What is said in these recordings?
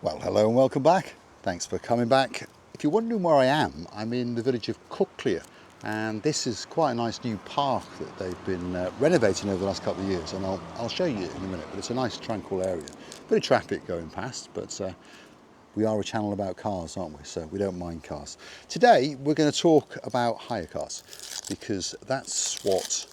Well, hello and welcome back. Thanks for coming back. If you're wondering where I am, I'm in the village of Cuckclere, and this is quite a nice new park that they've been renovating over the last couple of years, and I'll show you in a minute. But it's a nice tranquil area. Bit of traffic going past, but we are a channel about cars, aren't we? So we don't mind cars. Today we're going to talk about hire cars, because that's what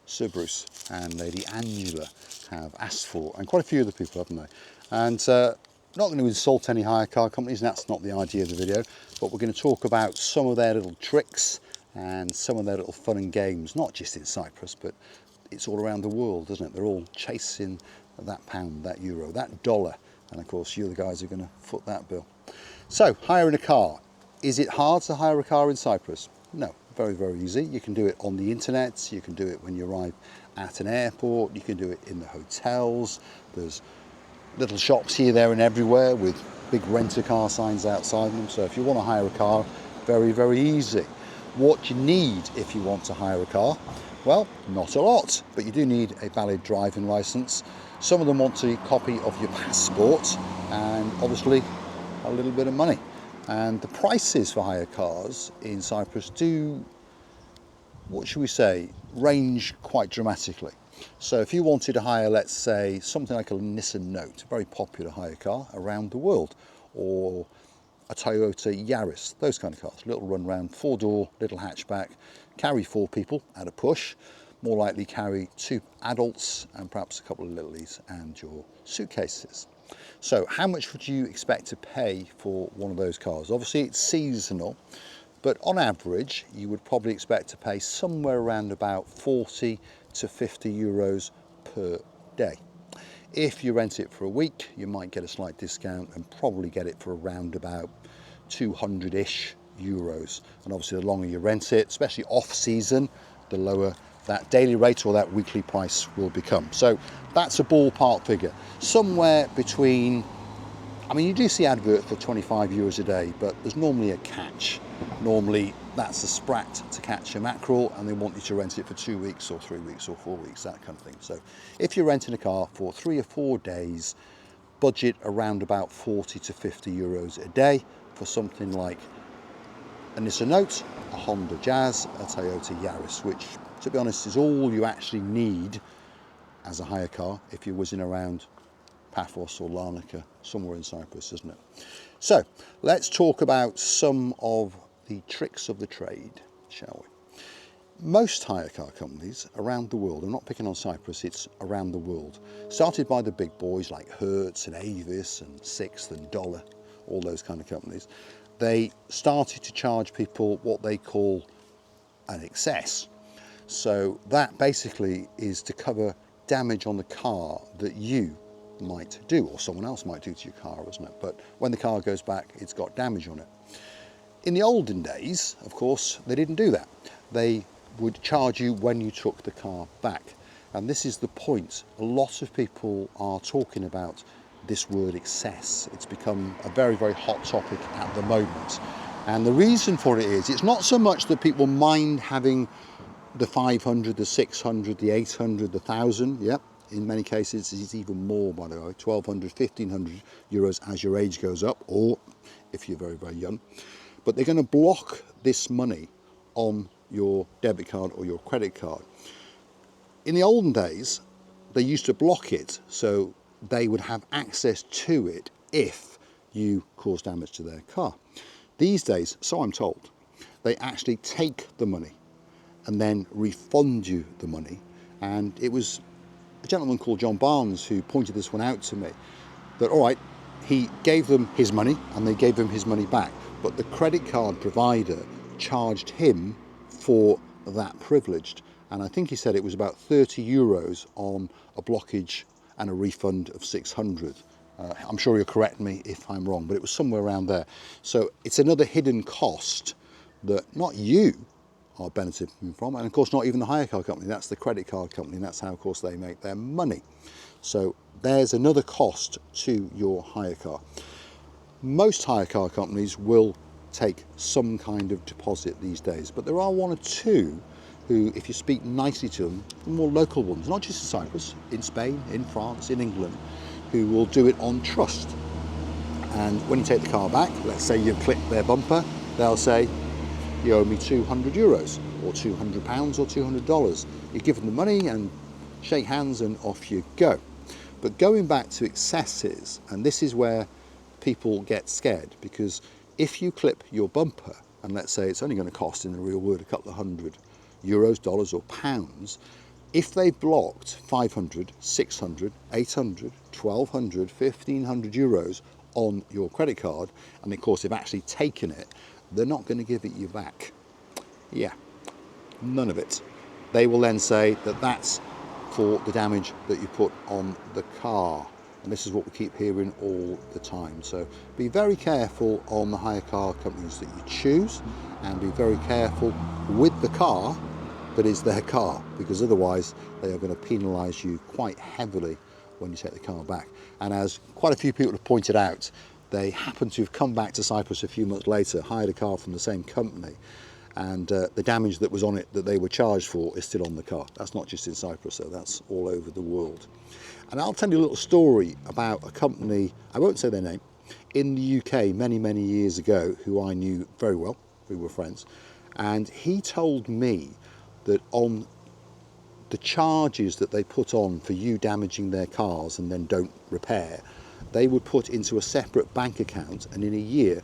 Cyprus and Lady Angela have asked for, and quite a few other people, haven't they? And not going to insult any hire car companies, and that's not the idea of the video, but we're going to talk about some of their little tricks and some of their little fun and games, not just in Cyprus, but it's all around the world, isn't it? They're all chasing that pound, that euro, that dollar, and of course you the guys are going to foot that bill. So, hiring a car. Is it hard to hire a car in Cyprus? No, very, very easy. You can do it on the internet, you can do it when you arrive at an airport, you can do it in the hotels. There's little shops here, there and everywhere with big rent-a-car signs outside them. So if you want to hire a car, very, very easy. What you need if you want to hire a car? Well, not a lot, but you do need a valid driving licence. Some of them want a copy of your passport and obviously a little bit of money. And the prices for hire cars in Cyprus do, what should we say, range quite dramatically. So if you wanted to hire, let's say, something like a Nissan Note, a very popular hire car around the world, or a Toyota Yaris, those kind of cars, little run round, 4-door, little hatchback, carry 4 people at a push, more likely carry 2 adults and perhaps a couple of littlies and your suitcases. So how much would you expect to pay for one of those cars? Obviously it's seasonal, but on average you would probably expect to pay somewhere around about 40 to 50 euros per day. If you rent it for a week, you might get a slight discount and probably get it for around about 200-ish euros. And obviously the longer you rent it, especially off season, the lower that daily rate or that weekly price will become. So that's a ballpark figure. Somewhere between, I mean, you do see adverts for 25 euros a day, but there's normally a catch. Normally that's a sprat to catch a mackerel and they want you to rent it for 2 weeks or 3 weeks or 4 weeks, that kind of thing. So if you're renting a car for 3 or 4 days, budget around about 40 to 50 euros a day for something like a Nissan Note, a Honda Jazz, a Toyota Yaris, which to be honest is all you actually need as a hire car if you're whizzing around Paphos or Larnaca, somewhere in Cyprus, isn't it? So let's talk about some of the tricks of the trade, shall we? Most hire car companies around the world, I'm not picking on Cyprus, it's around the world, started by the big boys like Hertz and Avis and Sixt and Dollar, all those kind of companies. They started to charge people what they call an excess. So that basically is to cover damage on the car that you might do or someone else might do to your car, isn't it? But when the car goes back, it's got damage on it. In the olden days, of course, they didn't do that. They would charge you when you took the car back. And this is the point. A lot of people are talking about this word excess. It's become a very, very hot topic at the moment. And the reason for it is, it's not so much that people mind having the 500, the 600, the 800, the 1,000, yep. In many cases, it's even more, by the way, 1,200, 1,500 euros as your age goes up, or if you're very, very young. But they're going to block this money on your debit card or your credit card. In the olden days, they used to block it so they would have access to it if you caused damage to their car. These days, so I'm told, they actually take the money and then refund you the money. And it was a gentleman called John Barnes who pointed this one out to me, that all right, he gave them his money and they gave him his money back, but the credit card provider charged him for that privilege. And I think he said it was about 30 euros on a blockage and a refund of 600. I'm sure you'll correct me if I'm wrong, but it was somewhere around there. So it's another hidden cost that not you are benefiting from, and of course not even the hire car company, that's the credit card company, and that's how of course they make their money. So there's another cost to your hire car. Most hire car companies will take some kind of deposit these days, but there are one or two who, if you speak nicely to them, the more local ones, not just in Cyprus, in Spain, in France, in England, who will do it on trust. And when you take the car back, let's say you clip their bumper, they'll say, you owe me €200 or £200 or $200. You give them the money and shake hands and off you go. But going back to excesses, and this is where people get scared, because if you clip your bumper, and let's say it's only going to cost in the real world a couple of €100, dollars or pounds, if they've blocked 500, 600, 800, 1200, 1500 euros on your credit card, and of course they've actually taken it, they're not going to give it you back. Yeah, none of it. They will then say that that's for the damage that you put on the car. And this is what we keep hearing all the time. So be very careful on the hire car companies that you choose, and be very careful with the car that is their car, because otherwise they are going to penalise you quite heavily when you take the car back. And as quite a few people have pointed out, they happen to have come back to Cyprus a few months later, hired a car from the same company, and the damage that was on it that they were charged for is still on the car. That's not just in Cyprus, though, that's all over the world. And I'll tell you a little story about a company, I won't say their name, in the UK many, many years ago, who I knew very well, we were friends, and he told me that on the charges that they put on for you damaging their cars and then don't repair, they would put into a separate bank account, and in a year,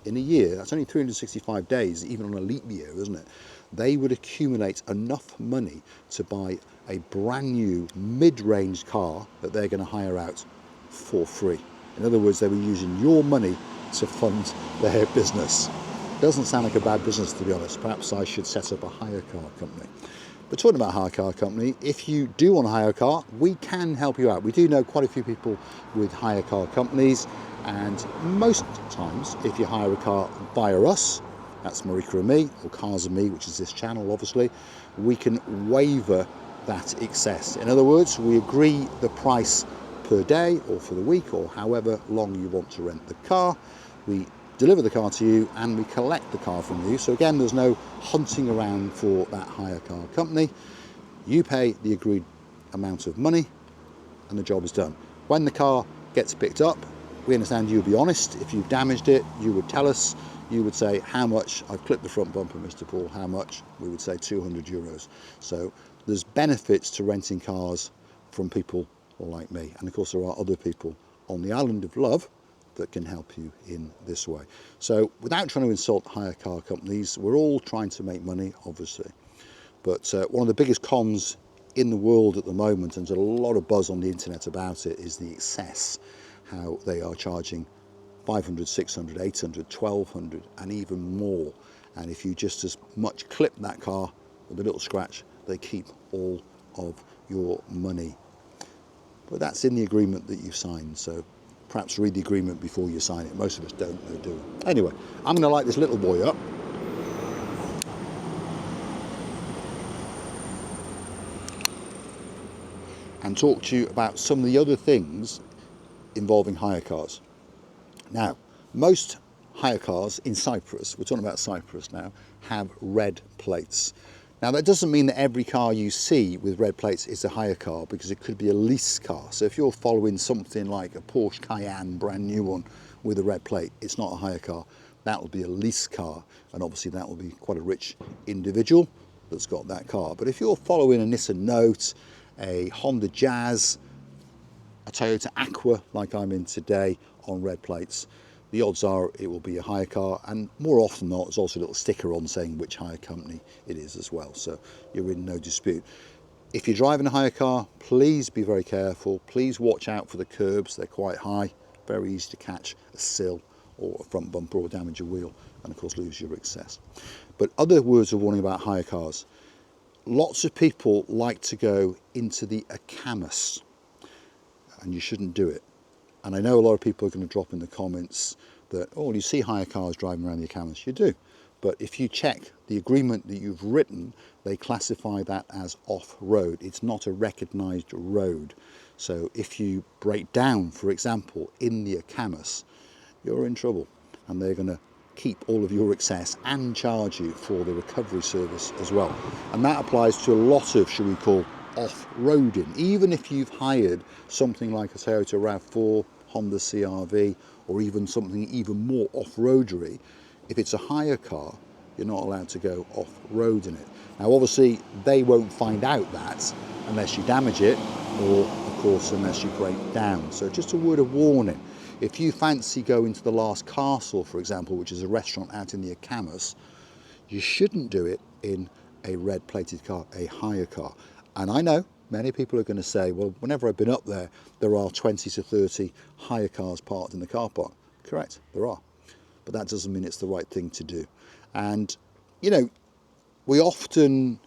in a year, that's only 365 days, even on a leap year, isn't it? They would accumulate enough money to buy a brand new mid-range car that they're going to hire out for free. In other words, they were using your money to fund their business. Doesn't sound like a bad business, to be honest. Perhaps I should set up a hire car company. But talking about hire car company, if you do want to hire a car, we can help you out. We do know quite a few people with hire car companies, and most times if you hire a car via us, that's Marika and me, or Cars and Me, which is this channel obviously, we can waiver that excess. In other words, we agree the price per day or for the week or however long you want to rent the car. We deliver the car to you and we collect the car from you. So again, there's no hunting around for that hire car company. You pay the agreed amount of money and the job is done. When the car gets picked up, we understand you'll be honest. If you've damaged it, you would tell us. You would say, how much? I've clipped the front bumper, Mr. Paul, how much? We would say €200. So there's benefits to renting cars from people like me. And of course, there are other people on the island of love that can help you in this way. So without trying to insult hire car companies, we're all trying to make money, obviously. But one of the biggest cons in the world at the moment, and there's a lot of buzz on the internet about it, is the excess, how they are charging 500, 600, 800, 1200 and even more. And if you just as much clip that car with a little scratch, they keep all of your money. But that's in the agreement that you've signed, so perhaps read the agreement before you sign it. Most of us don't know, do we? Anyway, I'm going to light this little boy up. And talk to you about some of the other things involving hire cars. Now, most hire cars in Cyprus, we're talking about Cyprus now, have red plates. Now that doesn't mean that every car you see with red plates is a hire car, because it could be a lease car. So if you're following something like a Porsche Cayenne, brand new one with a red plate, it's not a hire car. That will be a lease car, and obviously that will be quite a rich individual that's got that car. But if you're following a Nissan Note, a Honda Jazz, a Toyota Aqua like I'm in today on red plates, the odds are it will be a hire car, and more often than not, there's also a little sticker on saying which hire company it is as well, so you're in no dispute. If you're driving a hire car, please be very careful. Please watch out for the curbs. They're quite high, very easy to catch a sill or a front bumper or damage a wheel, and of course lose your excess. But other words of warning about hire cars. Lots of people like to go into the Acamas, and you shouldn't do it. And I know a lot of people are going to drop in the comments that, oh, you see hire cars driving around the Acamas. You do. But if you check the agreement that you've written, they classify that as off-road. It's not a recognised road. So if you break down, for example, in the Acamas, you're in trouble. And they're going to keep all of your excess and charge you for the recovery service as well. And that applies to a lot of, shall we call, off-roading. Even if you've hired something like a Toyota RAV4 Honda CR-V, or even something even more off-roadery, if it's a hire car, you're not allowed to go off-road in it. Now obviously they won't find out that unless you damage it, or of course unless you break down. So just a word of warning, if you fancy going to the Last Castle, for example, which is a restaurant out in the Acamas, you shouldn't do it in a red plated car, a hire car. And I know many people are going to say, well, whenever I've been up there, there are 20 to 30 hire cars parked in the car park. Correct, there are. But that doesn't mean it's the right thing to do. And, you know, we often,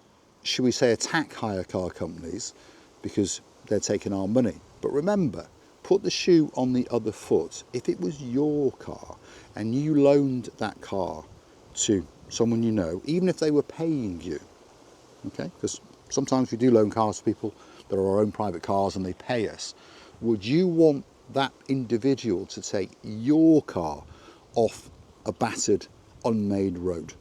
should we say, attack hire car companies because they're taking our money. But remember, put the shoe on the other foot. If it was your car and you loaned that car to someone you know, even if they were paying you, okay, because sometimes we do loan cars to people that are our own private cars and they pay us, would you want that individual to take your car off a battered, unmade road?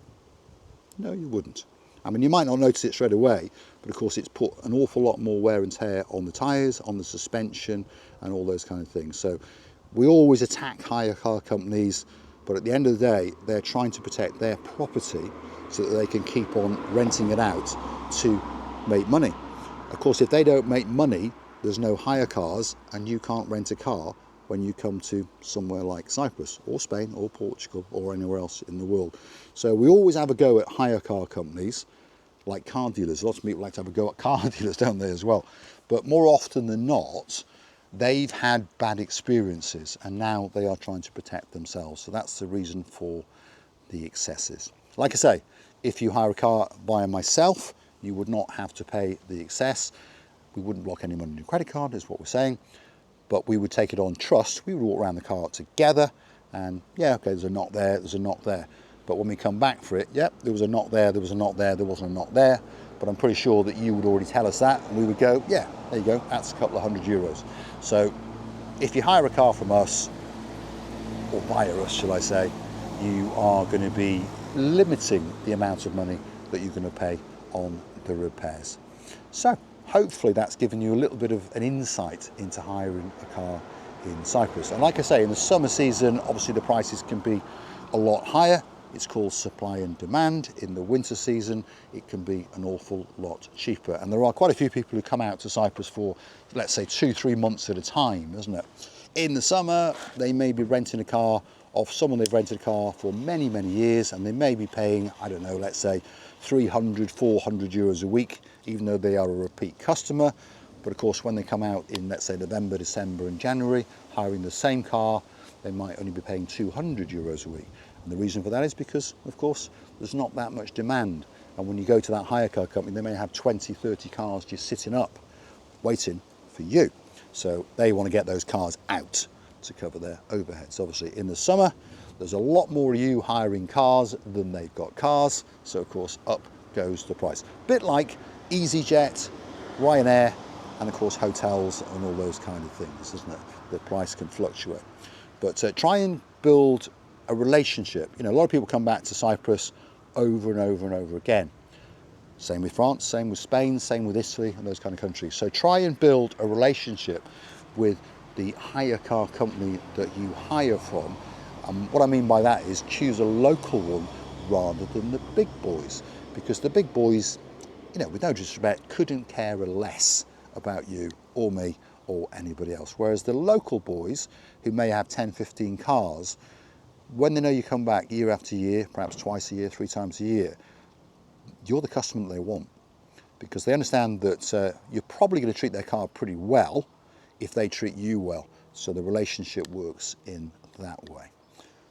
No, you wouldn't. I mean, you might not notice it straight away, but of course it's put an awful lot more wear and tear on the tyres, on the suspension, and all those kind of things. So we always attack hire car companies, but at the end of the day, they're trying to protect their property so that they can keep on renting it out to make money. Of course, if they don't make money, there's no hire cars, and you can't rent a car when you come to somewhere like Cyprus or Spain or Portugal or anywhere else in the world. So we always have a go at hire car companies, like car dealers. Lots of people like to have a go at car dealers, don't they, as well? But more often than not, they've had bad experiences and now they are trying to protect themselves. So that's the reason for the excesses. Like I say, if you hire a car via myself, you would not have to pay the excess. We wouldn't block any money on your credit card, is what we're saying. But we would take it on trust. We would walk around the car together and yeah, okay, there's a knock there, there's a knock there. But when we come back for it, yep, there was a knock there, there was a knock there, there wasn't a knock there. But I'm pretty sure that you would already tell us that and we would go, yeah, there you go, that's a couple of €100. So if you hire a car from us, or via us, shall I say, you are going to be limiting the amount of money that you're going to pay on the repairs. So hopefully that's given you a little bit of an insight into hiring a car in Cyprus. And like I say, in the summer season, obviously the prices can be a lot higher. It's called supply and demand. In the winter season, it can be an awful lot cheaper. And there are quite a few people who come out to Cyprus for, let's say, 2-3 months at a time, isn't it? In the summer, they may be renting a car off someone they've rented a car for many, many years, and they may be paying, I don't know, let's say 300, 400 euros a week, even though they are a repeat customer. But of course, when they come out in, let's say, November, December and January, hiring the same car, they might only be paying 200 euros a week. And the reason for that is because, of course, there's not that much demand. And when you go to that hire car company, they may have 20, 30 cars just sitting up, waiting for you. So they want to get those cars out to cover their overheads. Obviously, in the summer, there's a lot more of you hiring cars than they've got cars. So, of course, up goes the price. Bit like EasyJet, Ryanair, and, of course, hotels and all those kind of things, isn't it? The price can fluctuate. But try and build a relationship. You know, a lot of people come back to Cyprus over and over and over again. Same with France, same with Spain, same with Italy and those kind of countries. So try and build a relationship with the hire car company that you hire from. And what I mean by that is choose a local one rather than the big boys. Because the big boys, you know, with no disrespect, couldn't care less about you or me or anybody else. Whereas the local boys, who may have 10, 15 cars, when they know you come back year after year, perhaps twice a year, 3 times a year, you're the customer that they want, because they understand that you're probably going to treat their car pretty well if they treat you well. So the relationship works in that way.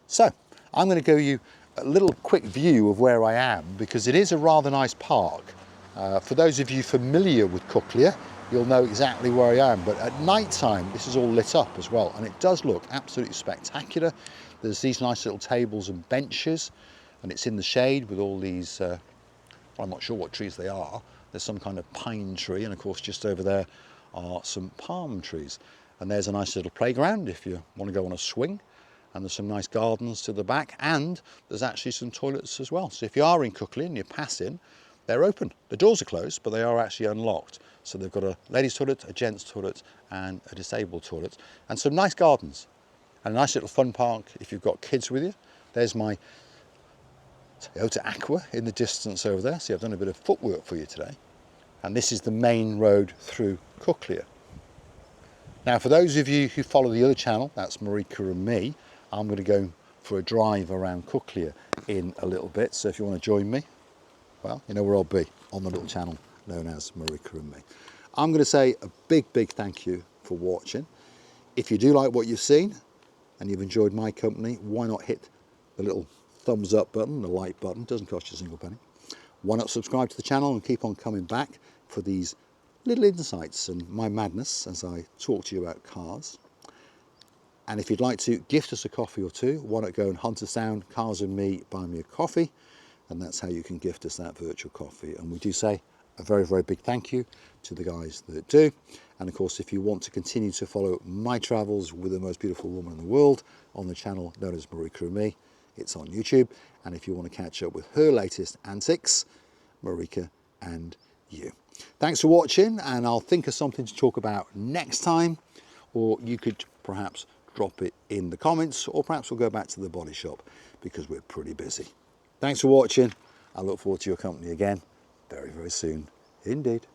So I'm going to give you a little quick view of where I am, because it is a rather nice park. For those of you familiar with Cuclia, you'll know exactly where I am. But at night time, this is all lit up as well, and it does look absolutely spectacular. There's these nice little tables and benches, and it's in the shade with all these, I'm not sure what trees they are. There's some kind of pine tree, and of course just over there are some palm trees. And there's a nice little playground if you want to go on a swing. And there's some nice gardens to the back, and there's actually some toilets as well. So if you are in Cuclia and you're passing, they're open. The doors are closed, but they are actually unlocked. So they've got a ladies' toilet, a gents' toilet, and a disabled toilet, and some nice gardens, and a nice little fun park if you've got kids with you. There's my Toyota Aqua in the distance over there. See, I've done a bit of footwork for you today. And this is the main road through Cucklia. Now, for those of you who follow the other channel, that's Marika and me, I'm going to go for a drive around Cucklia in a little bit. So if you want to join me, well, you know where I'll be, on the little channel known as Marika and me. I'm going to say a big, big thank you for watching. If you do like what you've seen and you've enjoyed my company, why not hit the little thumbs up button, the like button, doesn't cost you a single penny. Why not subscribe to the channel and keep on coming back for these little insights and my madness as I talk to you about cars. And if you'd like to gift us a coffee or two, why not go and hunt us down, Cars and Me, buy me a coffee, and that's how you can gift us that virtual coffee. And we do say a very, very big thank you to the guys that do. And of course, if you want to continue to follow my travels with the most beautiful woman in the world on the channel known as Marika and Me, it's on YouTube. And if you want to catch up with her latest antics, Marika and you. Thanks for watching, and I'll think of something to talk about next time, or you could perhaps drop it in the comments, or perhaps we'll go back to the body shop because we're pretty busy. Thanks for watching. I look forward to your company again very, very soon indeed.